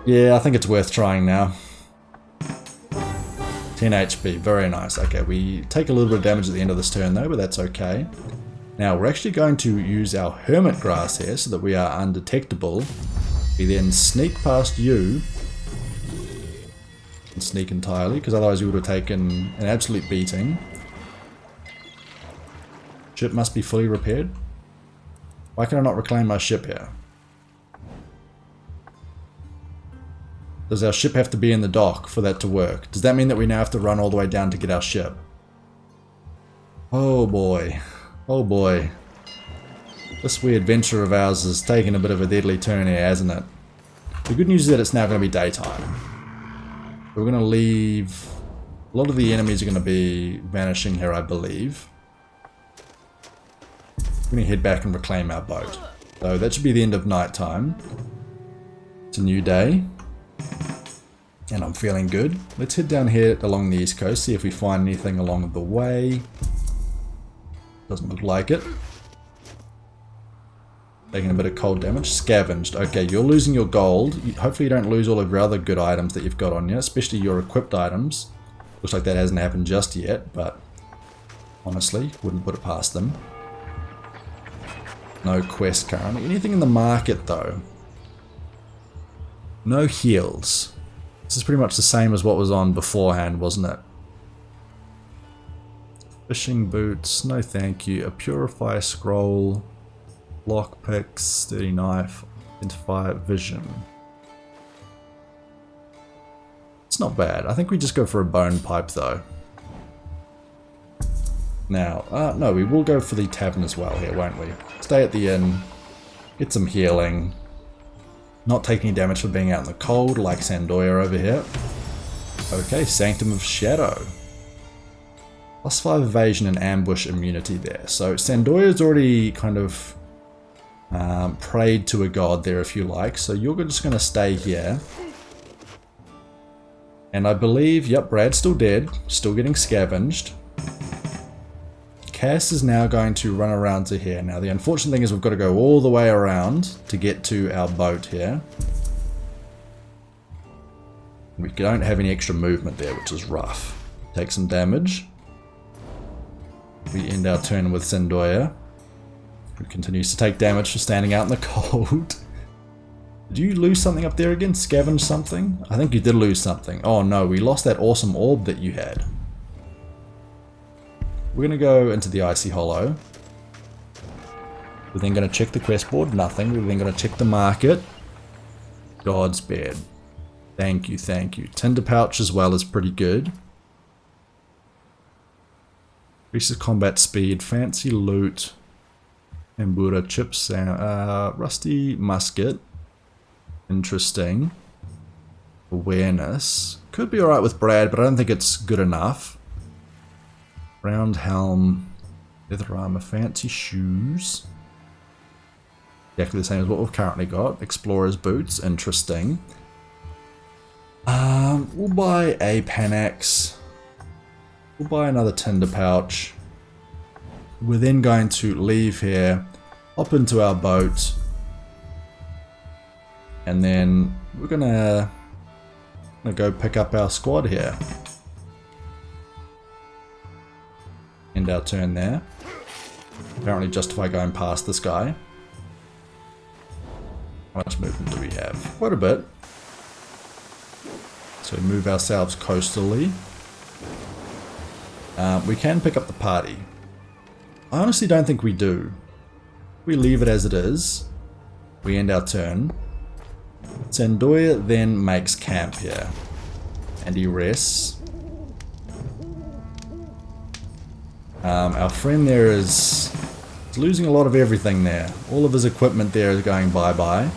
Yeah, I think it's worth trying now. 10 HP, very nice. Okay, we take a little bit of damage at the end of this turn though, but that's okay. Now we're actually going to use our hermit grass here so that we are undetectable. We then sneak past you. And sneak entirely, because otherwise we would have taken an absolute beating. Ship must be fully repaired. Why can I not reclaim my ship here? Does our ship have to be in the dock for that to work? Does that mean that we now have to run all the way down to get our ship? Oh boy. Oh boy. This weird venture of ours is taking a bit of a deadly turn here, hasn't it? The good news is that it's now going to be daytime. We're going to leave... A lot of the enemies are going to be vanishing here, I believe. We're going to head back and reclaim our boat. So that should be the end of nighttime. It's a new day. And I'm feeling good. Let's head down here along the east coast, see if we find anything along the way. Doesn't look like it. Taking a bit of cold damage. Scavenged. Okay, you're losing your gold. Hopefully you don't lose all of your other good items that you've got on you, especially your equipped items. Looks like that hasn't happened just yet, but honestly, wouldn't put it past them. No quest currently. Anything in the market though? No heals. This is pretty much the same as what was on beforehand, wasn't it? Fishing boots, no thank you. A purifier scroll, lockpicks, sturdy knife, identify vision. It's not bad. I think we just go for a bone pipe though. Now, no, we will go for the tavern as well here, won't we? Stay at the inn, get some healing. Not taking damage for being out in the cold, like Sandoya over here. Okay, Sanctum of Shadow. +5 evasion and ambush immunity there. So Sandoya's already kind of prayed to a god there, if you like. So you're just going to stay here. And I believe, yep, Brad's still dead. Still getting scavenged. Cass is now going to run around to here. Now the unfortunate thing is we've got to go all the way around to get to our boat here. We don't have any extra movement there, which is rough. Take some damage. We end our turn with Sandoya, who continues to take damage for standing out in the cold. Did you lose something up there again? Scavenge something? I think you did lose something. Oh no, we lost that awesome orb that you had. We're going to go into the Icy Hollow. We're then going to check the quest board. Nothing. We're then going to check the market. God's bed. Thank you, thank you. Tinder pouch as well is pretty good. Increases combat speed. Fancy loot. Ambura chips, rusty musket. Interesting. Awareness. Could be alright with Brad, but I don't think it's good enough. Round helm. Leather armor. Fancy shoes. Exactly the same as what we've currently got. Explorer's boots. Interesting. We'll buy a panax. We'll buy another tinder pouch. We're then going to leave here, hop into our boat, and then we're gonna go pick up our squad here. End our turn there. Apparently justify going past this guy. How much movement do we have? Quite a bit. So we move ourselves coastally. We can pick up the party. I honestly don't think we do. We leave it as it is. We end our turn. Sandoya then makes camp here. And he rests. Our friend there is losing a lot of everything there. All of his equipment there is going bye-bye.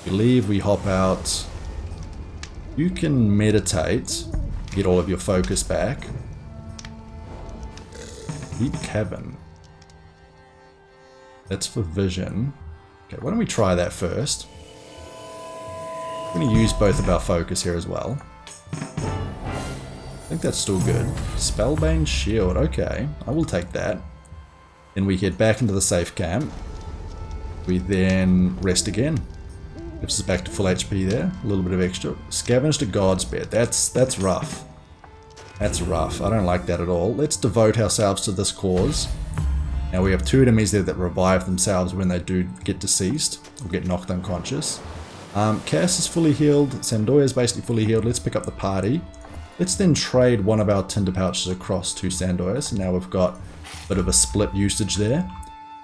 We leave, we hop out. You can meditate. Get all of your focus back. Deep cabin. That's for vision. Okay, why don't we try that first? I'm going to use both of our focus here as well. I think that's still good. Spellbane shield. Okay, I will take that. Then we head back into the safe camp. We then rest again. Gives us back to full HP there. A little bit of extra. Scavenge to God's bed. That's rough. That's rough. I don't like that at all. Let's devote ourselves to this cause. Now we have two enemies there that revive themselves when they do get deceased or get knocked unconscious. Cass is fully healed. Sandoya is basically fully healed. Let's pick up the party. Let's then trade one of our tinder pouches across to Sandoya. So now we've got a bit of a split usage there.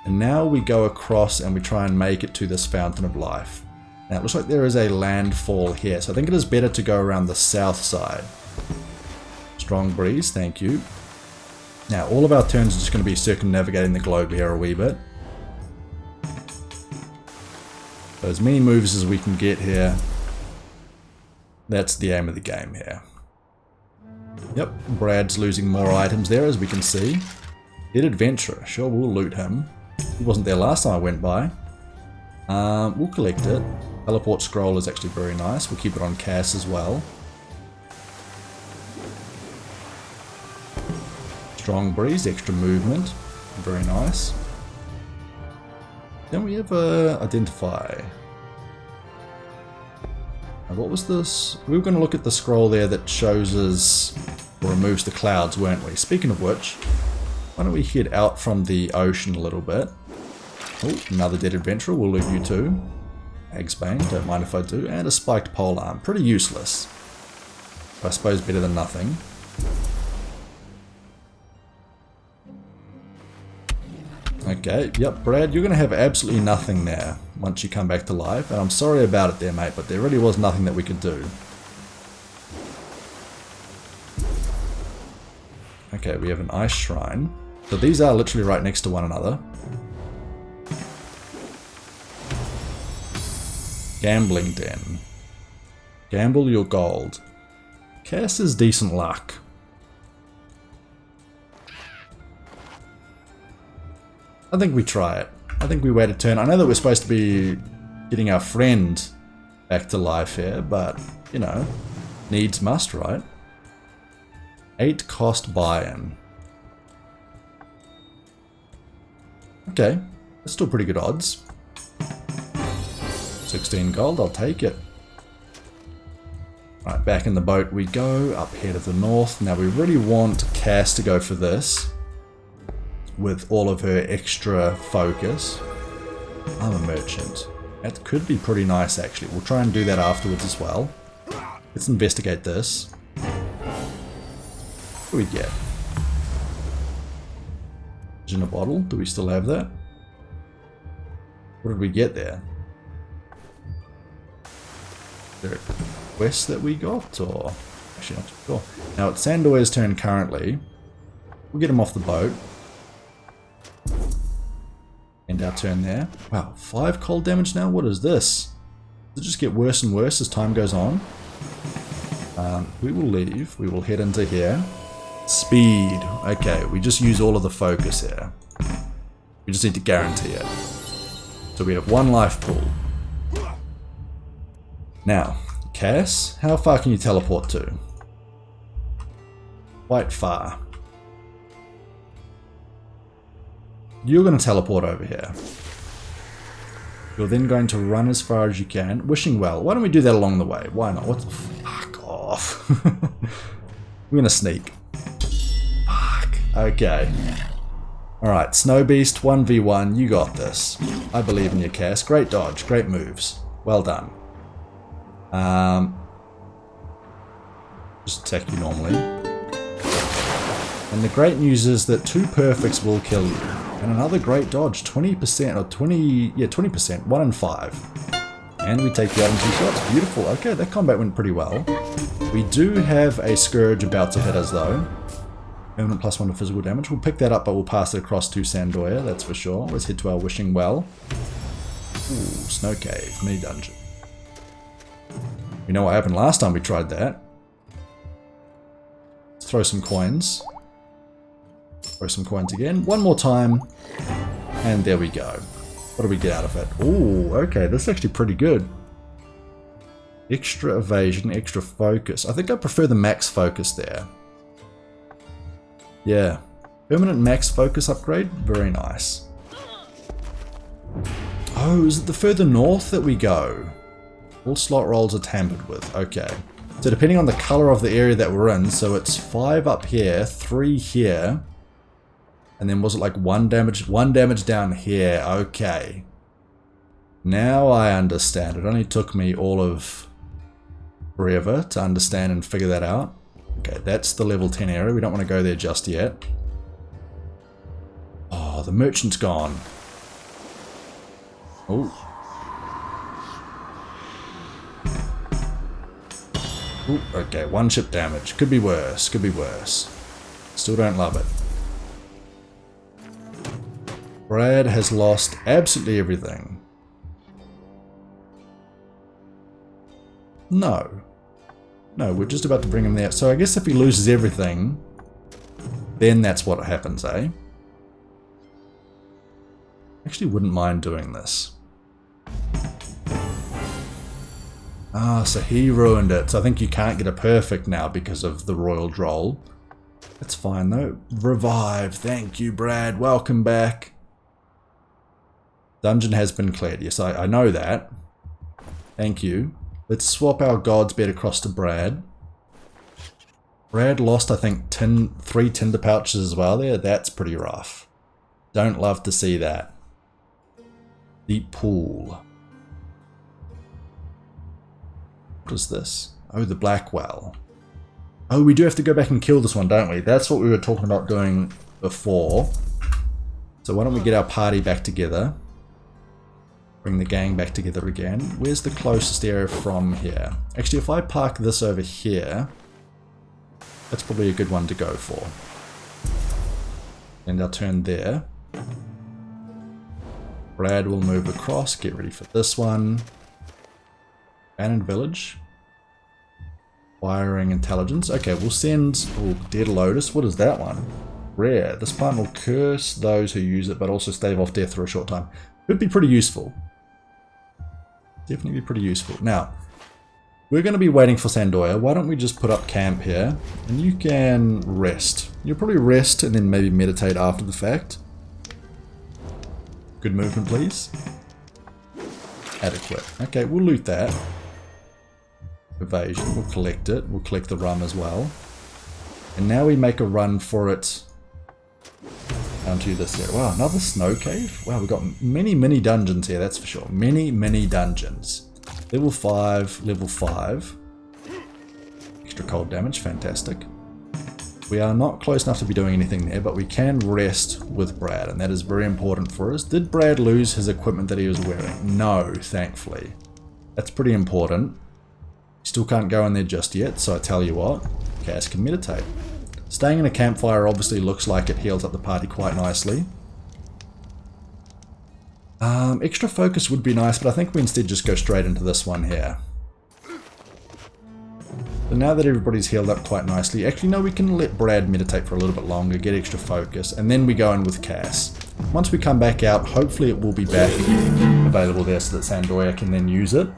And now we go across and we try and make it to this Fountain of Life. Now it looks like there is a landfall here. So I think it is better to go around the south side. Strong breeze, thank you. Now all of our turns are just going to be circumnavigating the globe here a wee bit. So as many moves as we can get here. That's the aim of the game here. Yep, Brad's losing more items there as we can see. Dead Adventurer, sure we'll loot him. He wasn't there last time I went by. We'll collect it. Teleport scroll is actually very nice. We'll keep it on Cass as well. Strong breeze, extra movement. Very nice. Then we have identify. Now what was this? We were going to look at the scroll there that shows us or removes the clouds, weren't we? Speaking of which, why don't we head out from the ocean a little bit. Oh, another dead adventurer. We'll loot you too. Agsbane, don't mind if I do. And a spiked polearm. Pretty useless. But I suppose better than nothing. Okay, yep, Brad, you're going to have absolutely nothing there once you come back to life. And I'm sorry about it there, mate, but there really was nothing that we could do. Okay, we have an ice shrine. So these are literally right next to one another. Gambling den. Gamble your gold. Cass is decent luck. I think we try it. I think we wait a turn. I know that we're supposed to be getting our friend back to life here, but, you know, needs must, right? 8 cost buy-in. Okay, that's still pretty good odds. 16 gold, I'll take it. Right, back in the boat we go, up here to the north. Now we really want Cass to go for this. With all of her extra focus. I'm a merchant. That could be pretty nice actually. We'll try and do that afterwards as well. Let's investigate this. What do we get? In a bottle? Do we still have that? What did we get there? Is there a quest that we got? Or actually not sure. Now it's Sandoya's turn currently. We'll get him off the boat. End our turn there. Wow, 5 cold damage now? What is this? Does it just get worse and worse as time goes on? We will leave. We will head into here. Speed. Okay, we just use all of the focus here. We just need to guarantee it. So we have 1 life pool. Now, Cass, how far can you teleport to? Quite far. You're going to teleport over here. You're then going to run as far as you can, wishing well. Why don't we do that along the way? Why not? What the fuck off? We're going to sneak. Fuck. Okay. Alright, Snow Beast, 1v1, you got this. I believe in your Cass. Great dodge, great moves. Well done. Just attack you normally. And the great news is that 2 perfects will kill you. And another great dodge, 20% or 20%, 1 in 5. And we take you out in 2 shots. Beautiful. Okay, that combat went pretty well. We do have a Scourge about to hit us though. Permanent +1 to physical damage. We'll pick that up, but we'll pass it across to Sandoya, that's for sure. Let's head to our Wishing Well. Ooh, Snow Cave, mini dungeon. You know what happened last time we tried that? Let's throw some coins. Throw some coins again. One more time. And there we go. What do we get out of it? Ooh, okay, this is actually pretty good. Extra evasion, extra focus. I think I prefer the max focus there. Yeah. Permanent max focus upgrade? Very nice. Oh, is it the further north that we go? All slot rolls are tampered with. Okay. So depending on the color of the area that we're in, so it's 5 up here, 3 here. And then was it like 1 damage down here? Okay. Now I understand. It only took me all of forever to understand and figure that out. Okay, that's the level 10 area. We don't want to go there just yet. Oh, the merchant's gone. Oh. Ooh, okay, 1 ship damage. Could be worse, could be worse. Still don't love it. Brad has lost absolutely everything. No. No, we're just about to bring him there. So I guess if he loses everything, then that's what happens, eh? Actually wouldn't mind doing this. Ah, so he ruined it. So I think you can't get a perfect now because of the royal droll. That's fine though. Revive. Thank you, Brad. Welcome back. Dungeon has been cleared. Yes, I know that. Thank you. Let's swap our God's bed across to Brad. Brad lost, I think, 3 tinder pouches as well there. That's pretty rough. Don't love to see that. Deep pool. What is this? Oh, the black well. Oh, we do have to go back and kill this one, don't we? That's what we were talking about doing before. So why don't we get our party back together? Bring the gang back together again. Where's the closest area from here? Actually, if I park this over here, that's probably a good one to go for. And I'll turn there. Brad will move across. Get ready for this one. Abandoned village. Wiring intelligence. Okay, we'll send... Oh, Dead Lotus. What is that one? Rare. This plant will curse those who use it, but also stave off death for a short time. Could be pretty useful. Definitely pretty useful. Now, we're going to be waiting for Sandoya. Why don't we just put up camp here? And you can rest. You'll probably rest and then maybe meditate after the fact. Good movement, please. Adequate. Okay, we'll loot that. Evasion. We'll collect it. We'll collect the rum as well. And now we make a run for it down to this area. Wow, another snow cave? Wow, we've got many dungeons here, that's for sure. Many dungeons. Level 5, level 5. Extra cold damage, fantastic. We are not close enough to be doing anything there, but we can rest with Brad, and that is very important for us. Did Brad lose his equipment that he was wearing? No, thankfully. That's pretty important. Still can't go in there just yet, so I tell you what, Cass can meditate. Staying in a campfire obviously looks like it heals up the party quite nicely. Extra focus would be nice, but I think we instead just go straight into this one here. So now that everybody's healed up quite nicely, actually no, we can let Brad meditate for a little bit longer, get extra focus, and then we go in with Cass. Once we come back out, hopefully it will be back available there so that Sandoya can then use it.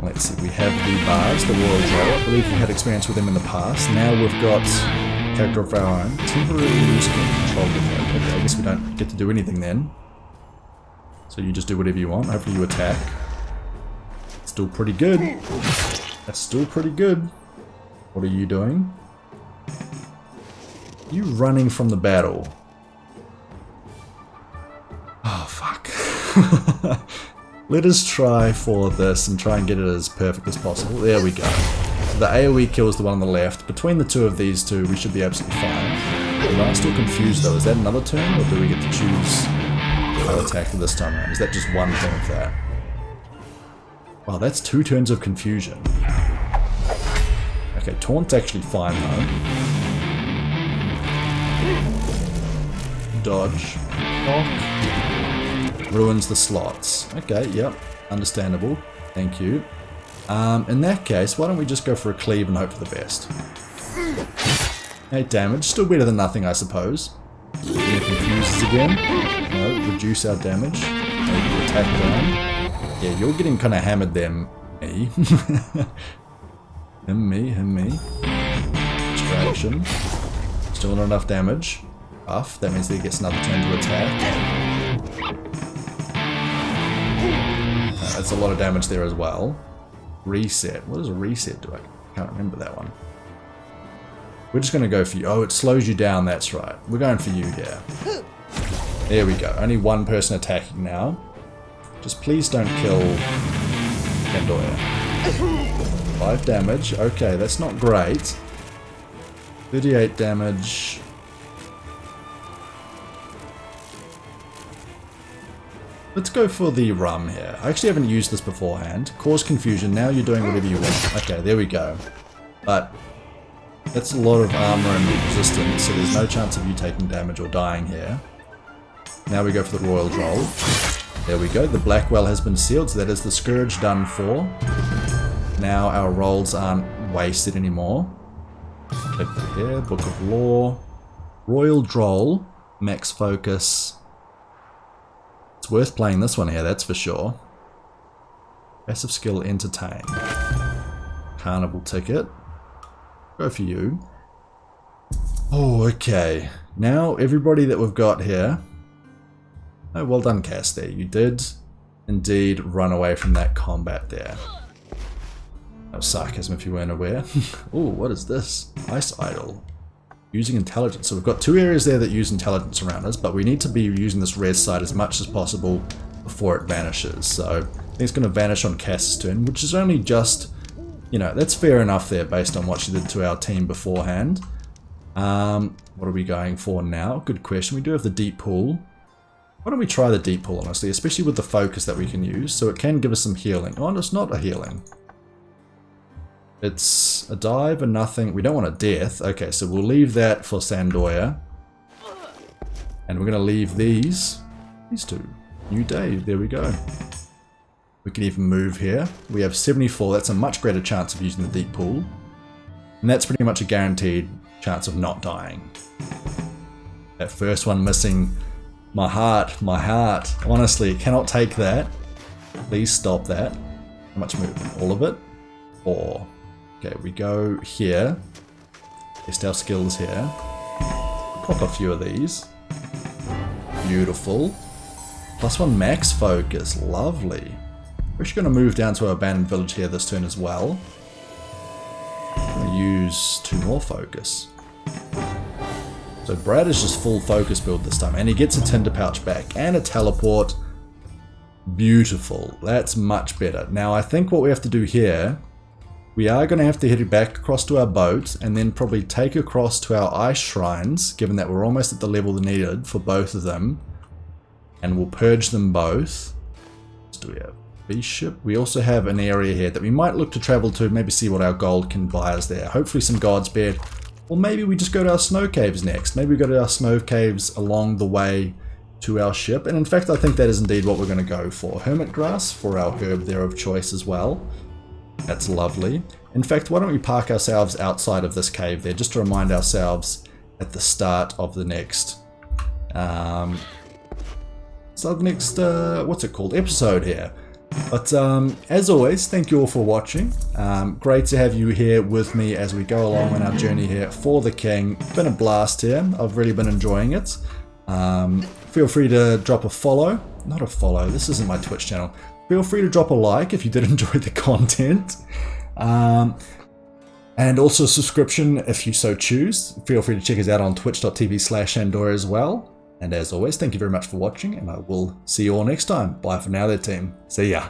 Let's see, we have the bars, the Royal Draw. I believe we had experience with them in the past. Now we've got a character of our own. Temporarily losing control with her. Okay, I guess we don't get to do anything then. So you just do whatever you want. Hopefully you attack. Still pretty good. That's still pretty good. What are you doing? You running from the battle. Oh, fuck. Let us try for this and try and get it as perfect as possible. There we go. So the AoE kills the one on the left. Between the two of these two, we should be absolutely fine. I'm still confused though. Is that another turn, or do we get to choose our attack this time around? Is that just one turn of that? Wow, that's 2 turns of confusion. Okay, taunt's actually fine though. Dodge. Knock. Ruins the slots. Okay, yep. Understandable. Thank you. In that case, why don't we just go for a cleave and hope for the best. 8 damage. Still better than nothing, I suppose. Gonna confuse us again. No, reduce our damage. Maybe attack down. Yeah, you're getting kind of hammered there, me. him me. Distraction. Still not enough damage. Buff. That means that he gets another turn to attack. That's a lot of damage there as well. Reset. What does a reset do? I can't remember that one. We're just going to go for you. Oh, it slows you down. That's right. We're going for you here. There we go. Only one person attacking now. Just please don't kill Sandoya. 5 damage. Okay, that's not great. 38 damage. Let's go for the rum here. I actually haven't used this beforehand. Cause confusion. Now you're doing whatever you want. Okay, there we go. But that's a lot of armor and resistance, so there's no chance of you taking damage or dying here. Now we go for the Royal Droll. There we go. The Blackwell has been sealed, so that is the Scourge done for. Now our rolls aren't wasted anymore. Click that here. Book of Lore. Royal Droll. Max focus. It's worth playing this one here, that's for sure. Passive skill, entertain. Carnival ticket. Go for you. Oh, okay. Now everybody that we've got here. Oh, well done, Cass there. You did indeed run away from that combat there. That was sarcasm if you weren't aware. Oh, what is this? Ice Idol. Using intelligence. So we've got 2 areas there that use intelligence around us, but we need to be using this res site as much as possible before it vanishes. So I think it's going to vanish on Cass's turn, which is only just, you know, that's fair enough there based on what she did to our team beforehand. What are we going for now? Good question. We do have the deep pool. Why don't we try the deep pool, honestly, especially with the focus that we can use, so it can give us some healing. Oh, it's not a healing. It's a dive and nothing. We don't want a death. Okay, so we'll leave that for Sandoya. And we're going to leave these two. New day. There we go. We can even move here. We have 74. That's a much greater chance of using the deep pool. And that's pretty much a guaranteed chance of not dying. That first one missing. My heart. Honestly, cannot take that. Please stop that. How much movement? All of it? 4. Okay, we go here. Test our skills here. Pop a few of these. Beautiful. +1 max focus. Lovely. We're actually going to move down to our abandoned village here this turn as well. I'm going to use 2 more focus. So Brad is just full focus build this time. And he gets a tinder pouch back and a teleport. Beautiful. That's much better. Now I think what we have to do here, we are going to have to head back across to our boat and then probably take across to our ice shrines, given that we're almost at the level needed for both of them. And we'll purge them both. What do we have? Bishop. We also have an area here that we might look to travel to, maybe see what our gold can buy us there. Hopefully some God's Bed. Or maybe we just go to our snow caves next. Maybe we go to our snow caves along the way to our ship. And in fact, I think that is indeed what we're going to go for. Hermit grass for our herb there of choice as well. That's lovely. In fact, why don't we park ourselves outside of this cave there, just to remind ourselves at the start of the next, what's it called, episode here. But as always, thank you all for watching. Great to have you here with me as we go along on our journey here for the king. Been a blast here. I've really been enjoying it. Feel free to drop a follow. Not a follow, this isn't my Twitch channel. Feel free to drop a like if you did enjoy the content. And also a subscription if you so choose. Feel free to check us out on twitch.tv/Sandora as well. And as always, thank you very much for watching, and I will see you all next time. Bye for now there, team. See ya.